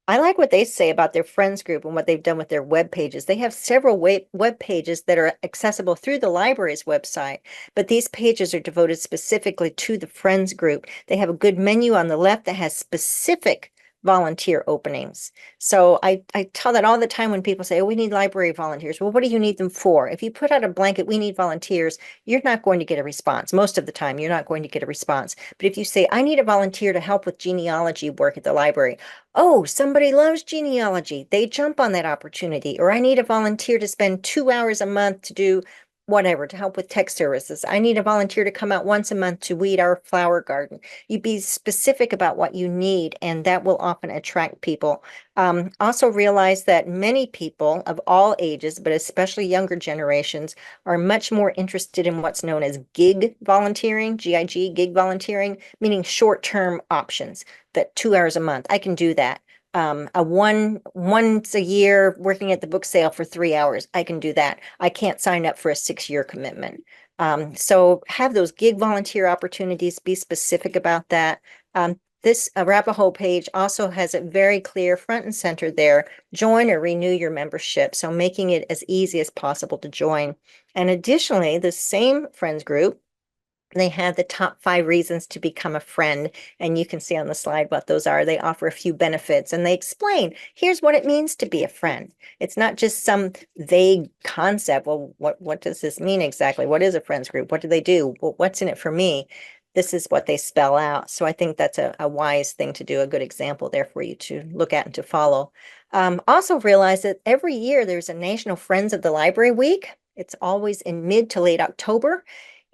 I like what they say about their friends group and what they've done with their web pages. They have several web pages that are accessible through the library's website, but these pages are devoted specifically to the friends group. They have a good menu on the left that has specific volunteer openings. So I tell that all the time when people say, oh, we need library volunteers. Well, what do you need them for? If you put out a blanket, we need volunteers, you're not going to get a response. Most of the time, you're not going to get a response. But if you say, I need a volunteer to help with genealogy work at the library, oh, somebody loves genealogy, they jump on that opportunity. Or I need a volunteer to spend 2 hours a month to do whatever, to help with tech services. I need a volunteer to come out once a month to weed our flower garden. You be specific about what you need, and that will often attract people. Also realize that many people of all ages, but especially younger generations, are much more interested in what's known as gig volunteering, GIG, gig volunteering, meaning short-term options. That 2 hours a month, I can do that. Once a year working at the book sale for 3 hours, I can do that. I can't sign up for a 6-year commitment. So have those gig volunteer opportunities, be specific about that. This Arapahoe page also has it very clear front and center there: join or renew your membership. So making it as easy as possible to join. And additionally, the same friends group They have the top 5 reasons to become a friend, and you can see on the slide what those are. They offer a few benefits and they explain, here's what it means to be a friend. It's not just some vague concept. Well, what does this mean exactly? What is a friends group? What do they do? Well, what's in it for me? This is what they spell out. So I think that's a wise thing to do, a good example there for you to look at and to follow. Also realize that every year there's a National Friends of the Library Week. It's always in mid to late October.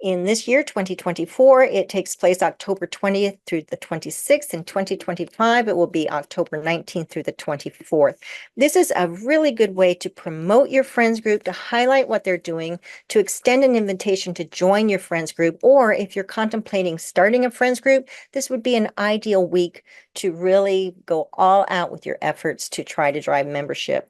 In this year, 2024, it takes place October 20th through the 26th. In 2025, it will be October 19th through the 24th. This is a really good way to promote your friends group, to highlight what they're doing, to extend an invitation to join your friends group, or if you're contemplating starting a friends group, this would be an ideal week to really go all out with your efforts to try to drive membership.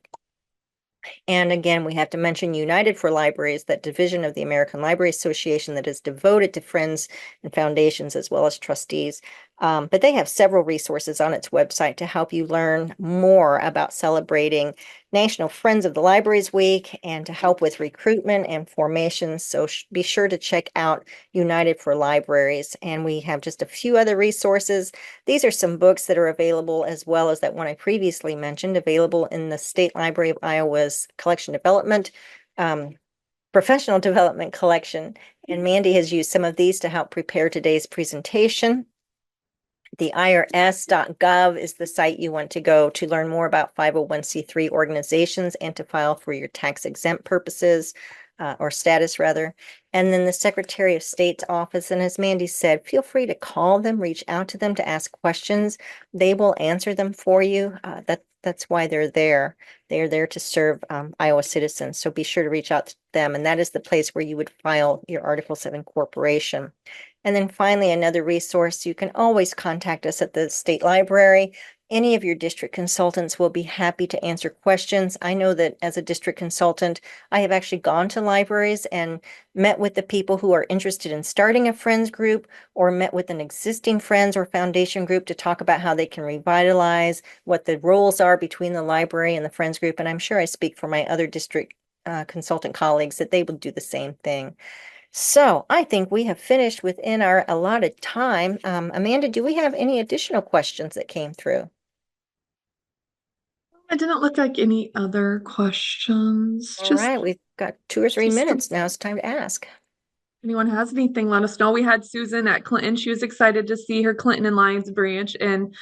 And again, we have to mention United for Libraries, that division of the American Library Association that is devoted to friends and foundations as well as trustees. But they have several resources on its website to help you learn more about celebrating National Friends of the Libraries Week and to help with recruitment and formation. So be sure to check out United for Libraries. And we have just a few other resources. These are some books that are available, as well as that one I previously mentioned, available in the State Library of Iowa's collection development, professional development collection. And Mandy has used some of these to help prepare today's presentation. The IRS.gov is the site you want to go to learn more about 501c3 organizations and to file for your tax exempt purposes or status rather. And then the Secretary of State's office. And as Mandy said, feel free to call them, reach out to them to ask questions. They will answer them for you. That's why they're there. They're there to serve Iowa citizens. So be sure to reach out to them. And that is the place where you would file your Articles of Incorporation. And then finally, another resource, you can always contact us at the State Library. Any of your district consultants will be happy to answer questions. I know that as a district consultant, I have actually gone to libraries and met with the people who are interested in starting a friends group, or met with an existing friends or foundation group to talk about how they can revitalize, what the roles are between the library and the friends group. And I'm sure I speak for my other district consultant colleagues that they will do the same thing. So I think we have finished within our allotted time. Amanda, do we have any additional questions that came through? It didn't look like any other questions. All right, we've got 2 or 3 minutes now. It's time to ask. Anyone has anything, let us know. We had Susan at Clinton. She was excited to see her Clinton and Lyons branch, and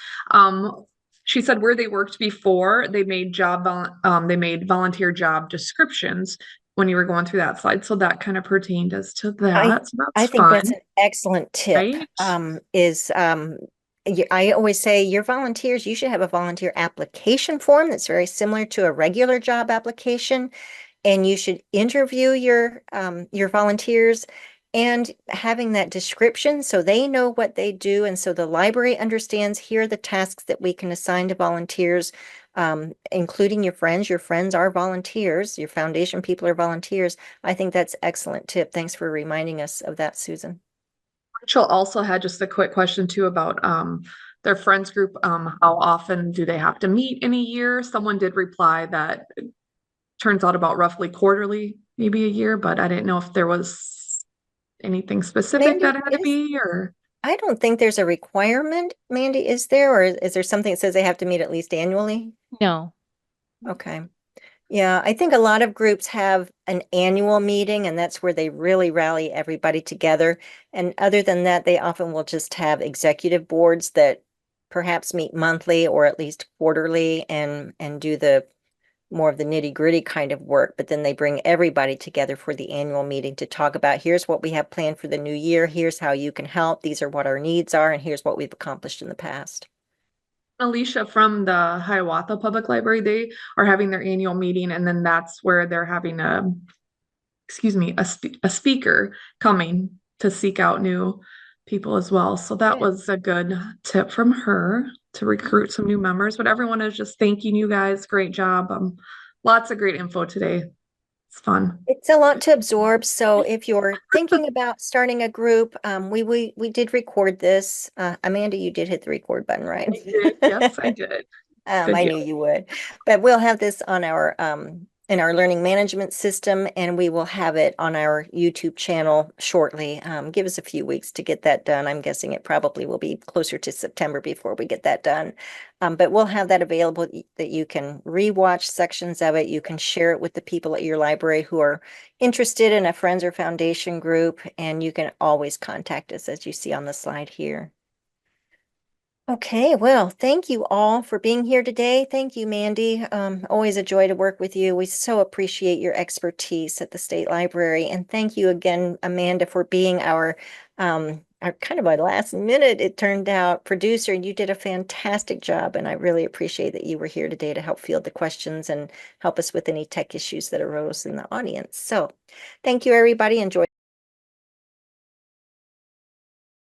she said where they worked before, they made volunteer job descriptions when you were going through that slide. So that kind of pertained as to that. So I that's think fun, that's an excellent tip. right? I always say your volunteers, you should have a volunteer application form that's very similar to a regular job application. And you should interview your volunteers, and having that description so they know what they do. And so the library understands, here are the tasks that we can assign to volunteers, including your friends. Your friends are volunteers. Your foundation people are volunteers. I think that's an excellent tip. Thanks for reminding us of that, Susan. Rachel also had just a quick question too about their friends group. How often do they have to meet in a year? Someone did reply that it turns out about roughly quarterly, maybe a year, but I didn't know if there was anything specific Mandy, that had to be, or I don't think there's a requirement, Mandy, is there? Or is there something that says they have to meet at least annually? No. Okay. Yeah, I think a lot of groups have an annual meeting, and that's where they really rally everybody together. And other than that, they often will just have executive boards that perhaps meet monthly or at least quarterly and do the more of the nitty-gritty kind of work. But then they bring everybody together for the annual meeting to talk about, here's what we have planned for the new year, here's how you can help, these are what our needs are, and here's what we've accomplished in the past. Alicia from the Hiawatha Public Library, they are having their annual meeting, and then that's where they're having a speaker coming to seek out new people as well. So that was a good tip from her to recruit some new members. But everyone is just thanking you guys. Great job. Lots of great info today. It's fun. It's a lot to absorb. So if you're thinking about starting a group, we did record this. Amanda, you did hit the record button, right? I did. Yes, I did. I knew you would. But we'll have this on our in our learning management system, and we will have it on our YouTube channel shortly. Give us a few weeks to get that done. I'm guessing it probably will be closer to September before we get that done. But we'll have that available that you can rewatch sections of it. You can share it with the people at your library who are interested in a Friends or Foundation group, and you can always contact us as you see on the slide here. Okay, well, thank you all for being here today. Thank you, Mandy. Always a joy to work with you. We so appreciate your expertise at the State Library. And thank you again, Amanda, for being our kind of a last minute, it turned out, producer. You did a fantastic job, and I really appreciate that you were here today to help field the questions and help us with any tech issues that arose in the audience. So thank you, everybody. Enjoy.